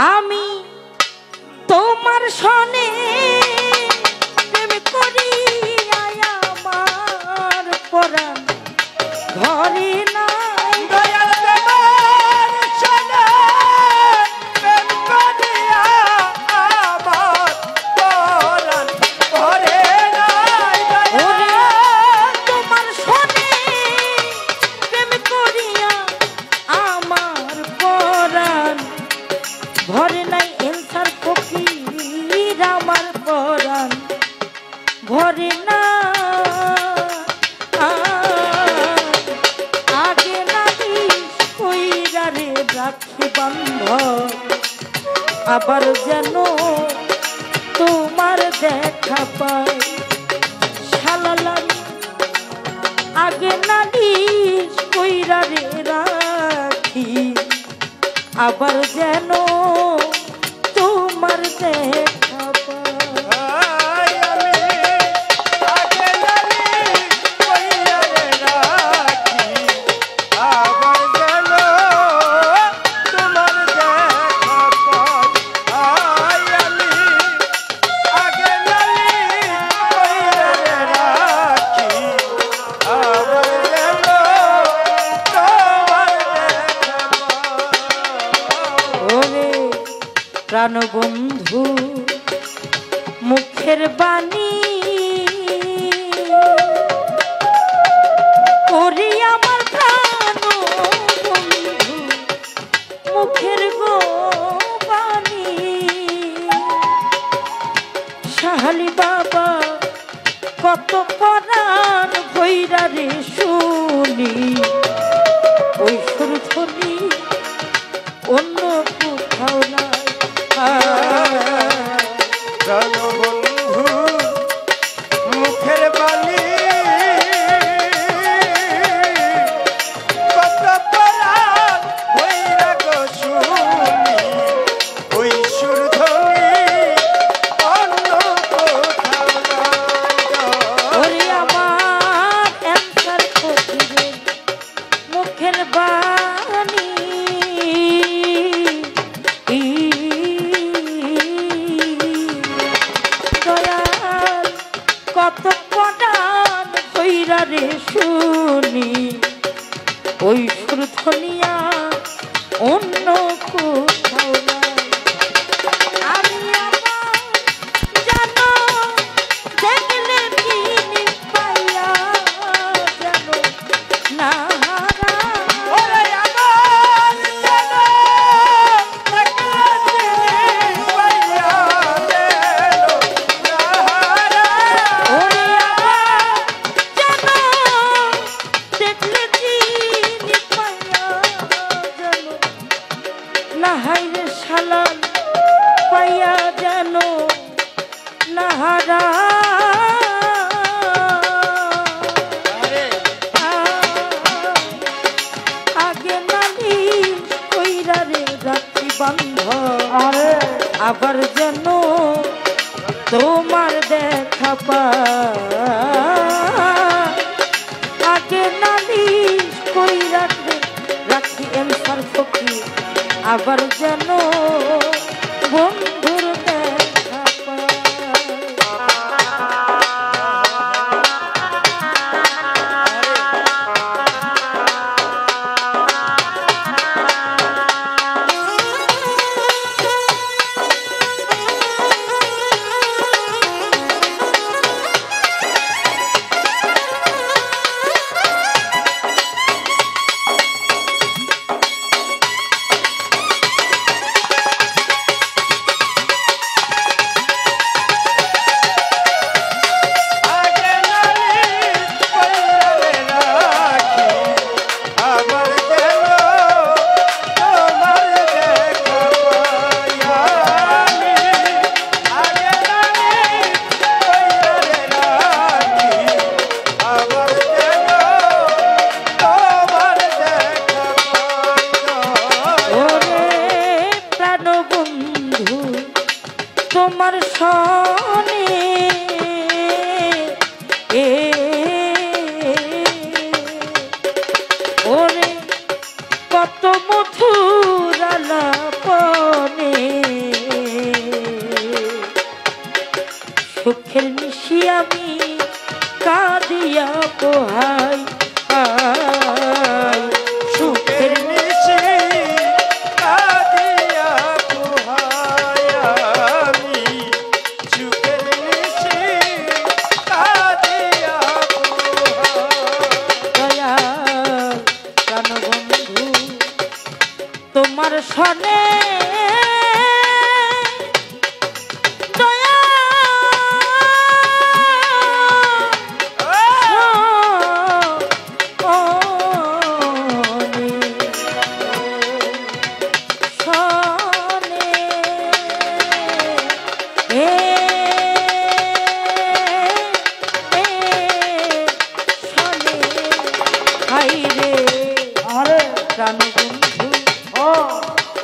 আমি তোমার সনে প্রেম করি আমার পরাণ ঘরে নাই দয়াল তোমার সনে প্রেম করিয়া আমার পরাণ ঘরে নাই ওরে তোমার সনে প্রেম করিয়া আমার পরাণ ঘরে নাই এনসার ফকির আমার পরাণ ঘরে না আগে নাহি কইরা রে রাখি বন্ধ আবার যেন তোমার দেখা পাই শালালাম আগে নাহি কইরা রে রাখি আবার যেন তোমার দেখা পাই আগে জানি কইয়া রে রাখি আবার যেন তোমার দেখা পাই আমি আগে জানি কইয়া রে রাখি আবার যেন তোমার দেখা পাই ওরে প্রাণবন্ধু মুখের বাণী ওরে আমার প্রাণবন্ধু মুখের গো বাণী শাহালি বাবা কত পরাণ ভৈরা রে শুনি ওই সুরধনি অন্য কোথাও নাই প্রাণবন্ধু মুখের বাণী কত পরাণ হইরা গো শুনি ওই সুরধনি অন্য কোথাও নাই ওরে আমার এনসার ফকিরের মুখের বাণী দয়াল কত পরাণ কইরা রে শুনি ওই সুরধনিয়া অন্য কোথাও নাই আমি আমার জানো দেখলে তিনি পাইয়া জানো না ওরে আমার জানো দেখলে পাইয়া যেন নাহারা ওরে আমার জানো দেখলে তিনি পাইয়া জানো না হাইরে শালাল পাইয়া জানো নাহারা আগে নালি কইরা রে রাখি বন্ধ আবার যেন তোমার দেখা পাই আগে নালি কইরা রে রাখি এনসার ফকির আবার যেন বন্ধুর দেখা পাই তোমার সনে ওরে কত মধুর আলাপনে সুখের নিশি আমি কাঁদিয়া পোহাই সুখের নিশি কাঁদিয়া পোহাই আমি, সুখের নিশি কাঁদিয়া পোহাই। দয়াল প্রাণবন্ধু তোমার সনে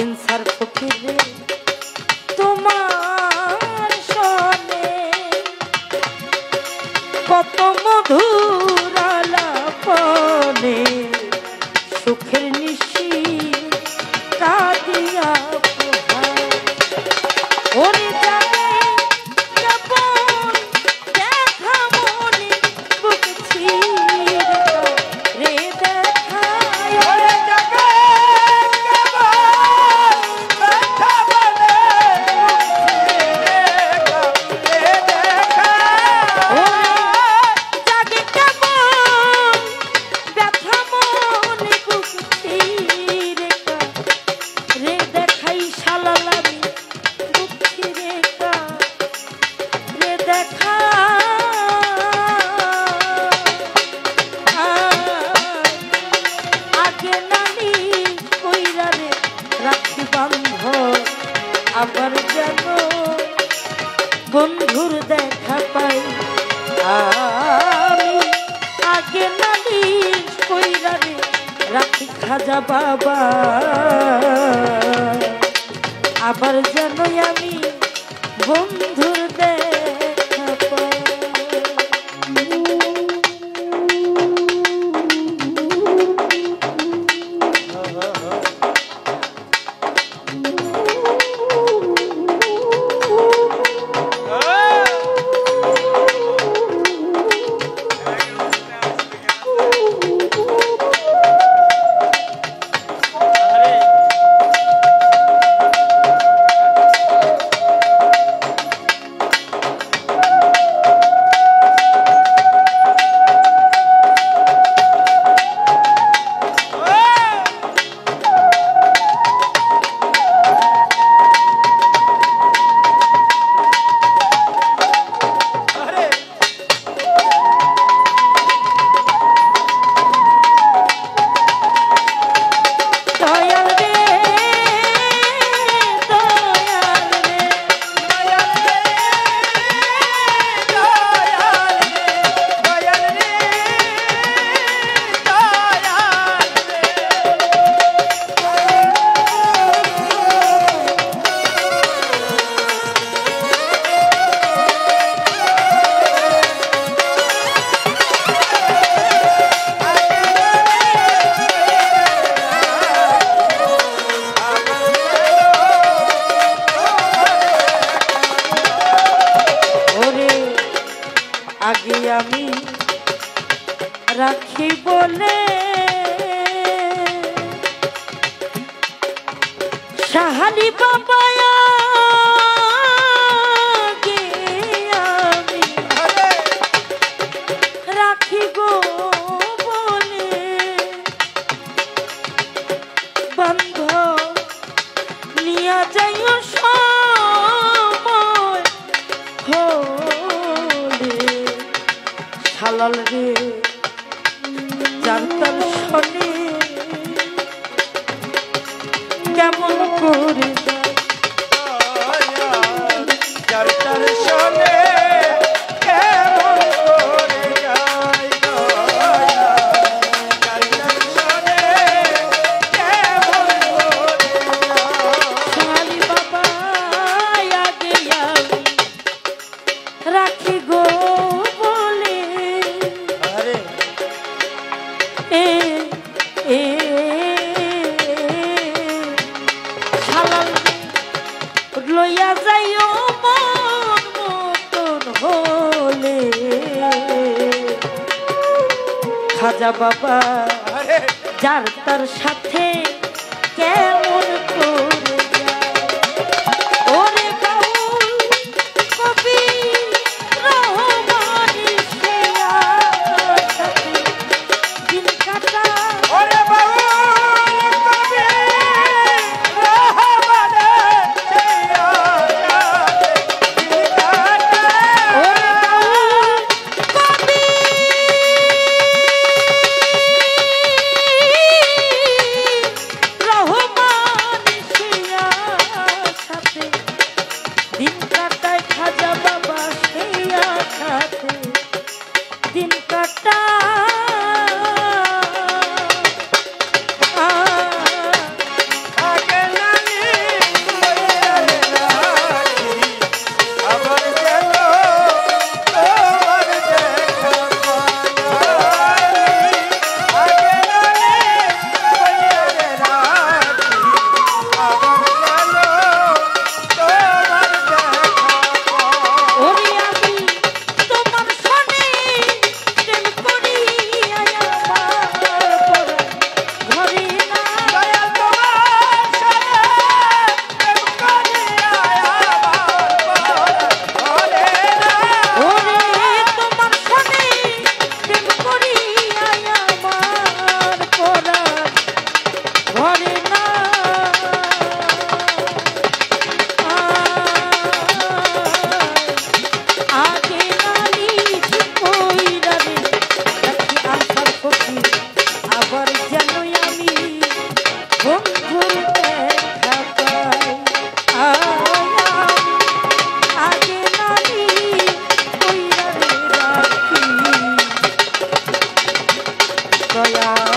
ইনসার ফকিরে তোমার সনে কত মধুর আলাপনে সুখের নিশি কাঁদিয়া পোহাই ওরে জানে কেমন দেখা মনে বুক ছিঁড়ে রে দেখায় ওরে জাগে আবার যেন বন্ধুর দেখা পাই আমি আগে নালিশ কইরা রে রাখি খাজা বাবা আবার যেন আমি বন্ধুর দেখা পাই আগে আমি রাখি বলে সাহালি বাবা আগে আমি রাখি গো বলে বন্ধ নিয়া যাইও সময় হলে হালাল রে জানতার শনি কেমন করে জানতার শনি কেমন করে যায় জানতার শনি কেমন করে শালি বাবা আগে আমি রাখি গো লইয়া যাইও মন খাজা বাবা আরে যার তার সাথে কেমন করে যায় ওরে বাউল কবি রহমানি সে সাথে দিন কাটা ওরে বাবু কবি রহমানে চেয়া দিল কাটা ওরে বাউল কবি রহমানি সে সাথে দিন কাটায় খাজা বাবা সে সাথে দিন কাটা আগে নানি কইরে রাখি আবার গেল তোমার দেখা পাই আগে নানি কইরে রাখি আবার গেল তোমার দেখা পাই ওরে আমি তোমার সনে প্রেম করি আমার ঘরে না দয়াল তোমার সাথে প্রেম করিয়া আমার ঘরে না ওরে তোমার সনে প্রেম করি আমার ঘরে না আগে নালিশ কইরা রে রাখি আনসার কপি আবার যেন আমি বন্ধুর দেখা পাই আগে নালিশ কইরা রে রাখি দয়া